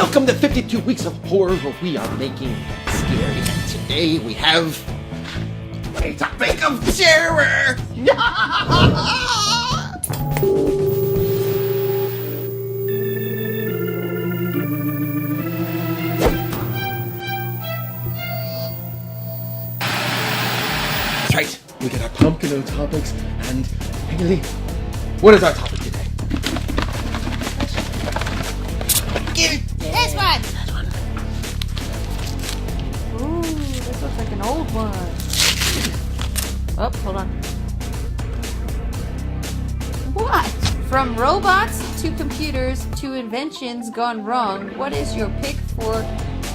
Welcome to 52 Weeks of Horror, where we are making scary. And today we have a topic of terror! That's right, we get our pumpkin topics, and Haley, what is our topic today? Get it! This one! Ooh, this looks like an old one. Oh, hold on. What? From robots to computers to inventions gone wrong, what is your pick for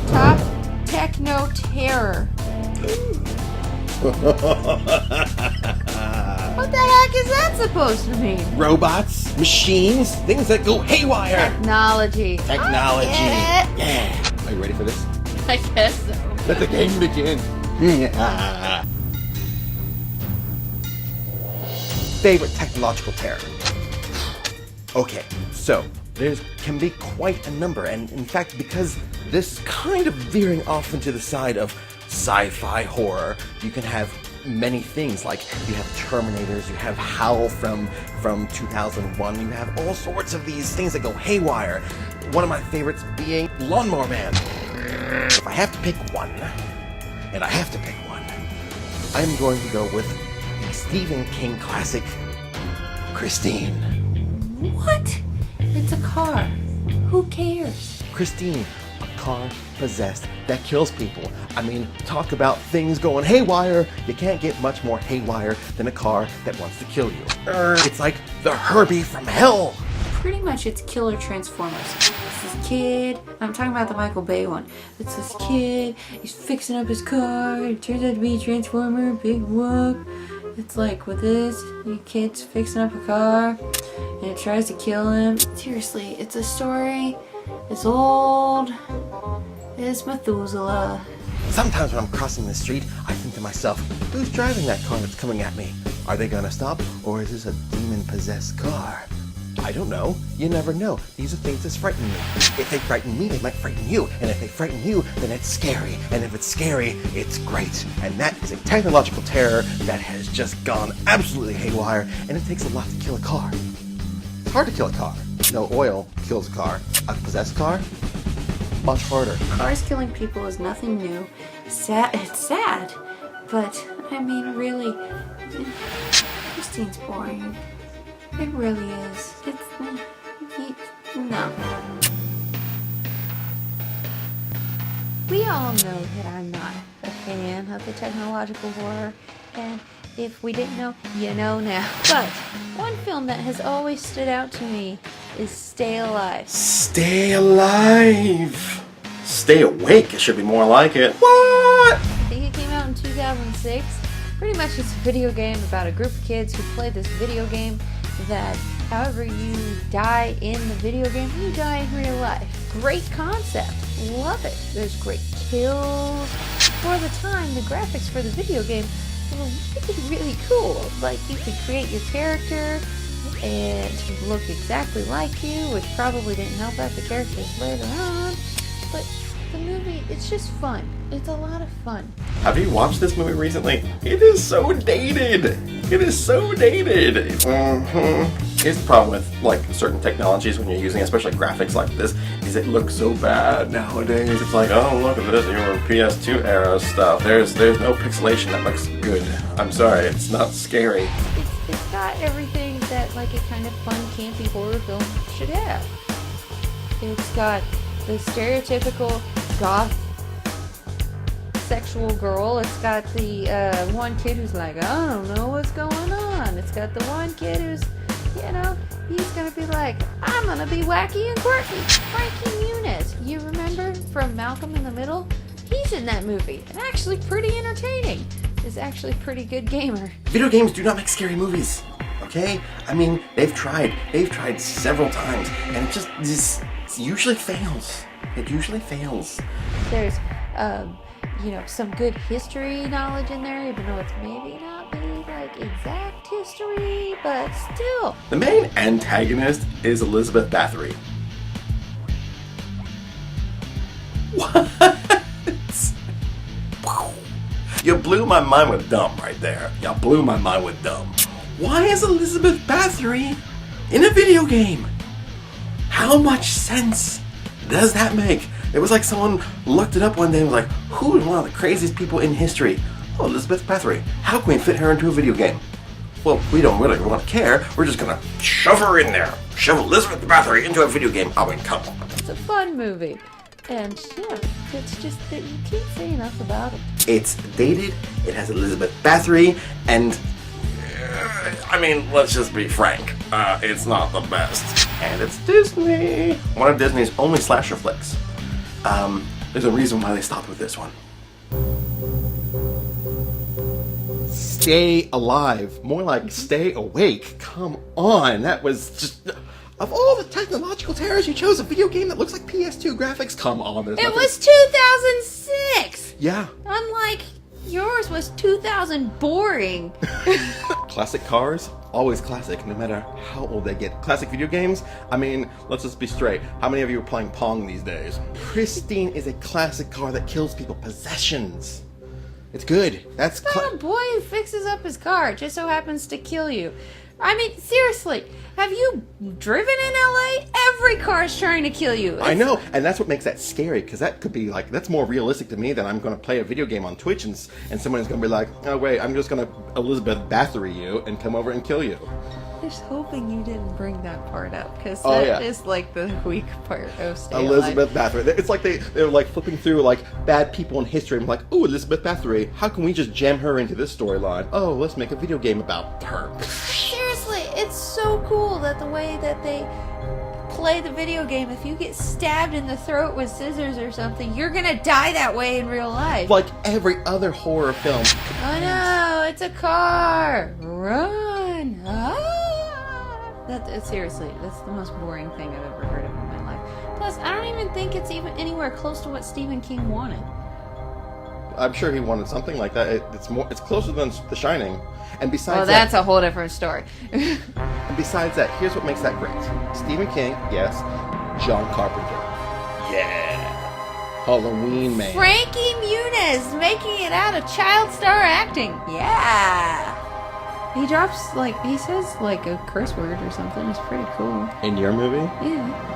top Techno Terror? What the heck is that supposed to mean? Robots, machines, things that go haywire. Technology. Yeah. Are you ready for this? I guess so. Let the game begin. Favorite technological terror. Okay, so there can be quite a number, and in fact, because this kind of veering off into the side of sci-fi horror, you can have many things, like you have Terminators, you have Howl from 2001, you have all sorts of these things that go haywire. One of my favorites being Lawnmower Man. If I have to pick one, and I have to pick one, I'm going to go with the Stephen King classic, Christine. What? It's a car. Who cares? Christine, a car possessed that kills people. I mean, talk about things going haywire. You can't get much more haywire than a car that wants to kill you. It's like the Herbie from hell. Pretty much it's killer Transformers. It's this kid, I'm talking about the Michael Bay one. It's this kid, he's fixing up his car, it turns out to be a Transformer, big whoop. It's like with this, the kid's fixing up a car, and it tries to kill him. Seriously, it's a story, it's old, it's Methuselah. Sometimes when I'm crossing the street, I think to myself, who's driving that car that's coming at me? Are they gonna stop, or is this a demon-possessed car? I don't know. You never know. These are things that frighten me. If they frighten me, they might frighten you. And if they frighten you, then it's scary. And if it's scary, it's great. And that is a technological terror that has just gone absolutely haywire, and it takes a lot to kill a car. It's hard to kill a car. No oil kills a car. A possessed car? Much harder. Cars killing people is nothing new. It's sad. But, I mean, really, Christine's boring. It really is. No. We all know that I'm not a fan of the technological horror, and if we didn't know, you know now. But one film that has always stood out to me is Stay Alive. Stay alive! Stay awake, it should be more like it. What? I think it came out in 2006. Pretty much it's a video game about a group of kids who play this video game that however you die in the video game, you die in real life. Great concept. Love it. There's great kills. For the time, the graphics for the video game were really cool. Like, you could create your character and look exactly like you, which probably didn't help out the characters later on. But the movie, it's just fun. It's a lot of fun. Have you watched this movie recently? It is so dated! It is so dated! Here's the problem with, like, certain technologies when you're using, especially graphics like this, is it looks so bad nowadays. It's like, oh, look at this, your PS2 era stuff. There's no pixelation that looks good. I'm sorry, it's not scary. It's got everything that, like, a kind of fun, campy horror film should have. It's got the stereotypical goth sexual girl. It's got the one kid who's like, I don't know what's going on. It's got the one kid who's, you know, he's gonna be like, I'm gonna be wacky and quirky. Frankie Muniz, you remember from Malcolm in the Middle? He's in that movie, and actually pretty entertaining. Is actually a pretty good gamer. Video games do not make scary movies, okay? I mean, they've tried several times, and it just usually fails. It usually fails. There's, you know, some good history knowledge in there, even though it's maybe not be like exact history, but still. The main antagonist is Elizabeth Bathory. What? You blew my mind with dumb right there. You blew my mind with dumb. Why is Elizabeth Bathory in a video game? How much sense does that make? It was like someone looked it up one day and was like, who is one of the craziest people in history? Oh, Elizabeth Bathory. How can we fit her into a video game? Well, we don't really want to care. We're just gonna shove her in there. Shove Elizabeth Bathory into a video game. I mean, come on. It's a fun movie. And yeah, it's just that you can't say enough about it. It's dated, it has Elizabeth Bathory, and I mean, let's just be frank, it's not the best. And it's Disney. One of Disney's only slasher flicks. There's a reason why they stopped with this one. Stay alive. More like stay awake. Come on. That was just... Of all the technological terrors, you chose a video game that looks like PS2 graphics? Come on. There's It nothing... was 2006! Yeah. Unlike yours was 2000 boring. Classic cars, always classic, no matter how old they get. Classic video games, I mean, let's just be straight. How many of you are playing Pong these days? Pristine is a classic car that kills people. Possessions. It's good. That's Not a boy who fixes up his car. It just so happens to kill you. I mean, seriously, have you driven in LA? Every car is trying to kill you. I know, and that's what makes that scary, because that could be like, that's more realistic to me than I'm going to play a video game on Twitch and someone's going to be like, oh wait, I'm just going to Elizabeth Bathory you and come over and kill you. I was hoping you didn't bring that part up, because Oh, that yeah. is like the weak part of Stay Elizabeth Alive. Bathory. It's like they're like flipping through like bad people in history and like, oh, Elizabeth Bathory, how can we just jam her into this storyline? Oh, let's make a video game about her. Seriously, it's so cool that the way that they play the video game, if you get stabbed in the throat with scissors or something, you're gonna die that way in real life. Like every other horror film. Oh no, it's a car! Run! Ah! Seriously, that's the most boring thing I've ever heard of in my life. Plus, I don't even think it's even anywhere close to what Stephen King wanted. I'm sure he wanted something like that. It's closer than The Shining. And besides Well, that's a whole different story. And besides that, here's what makes that great. Stephen King, yes. John Carpenter. Yeah. Halloween Man. Frankie Muniz making it out of child star acting. Yeah. He drops, like, he says, like, a curse word or something. It's pretty cool. In your movie? Yeah.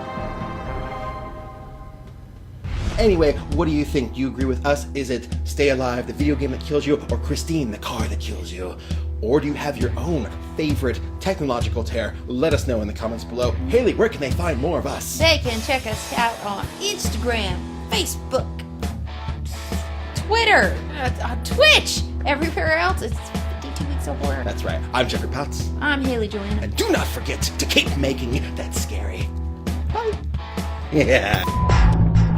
Anyway, what do you think? Do you agree with us? Is it Stay Alive, the video game that kills you, or Christine, the car that kills you? Or do you have your own favorite technological terror? Let us know in the comments below. Haley, where can they find more of us? They can check us out on Instagram, Facebook, Twitter, Twitch. Everywhere else, it's 52 Weeks of Horror. That's right. I'm Jeffrey Potts. I'm Haley Joanna. And do not forget to keep making that scary. Bye. Yeah.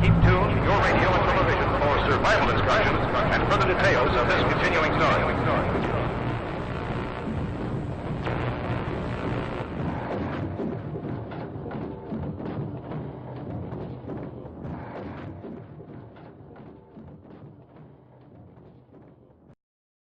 Keep tuned to your radio and television for survival instructions and further details of this continuing story.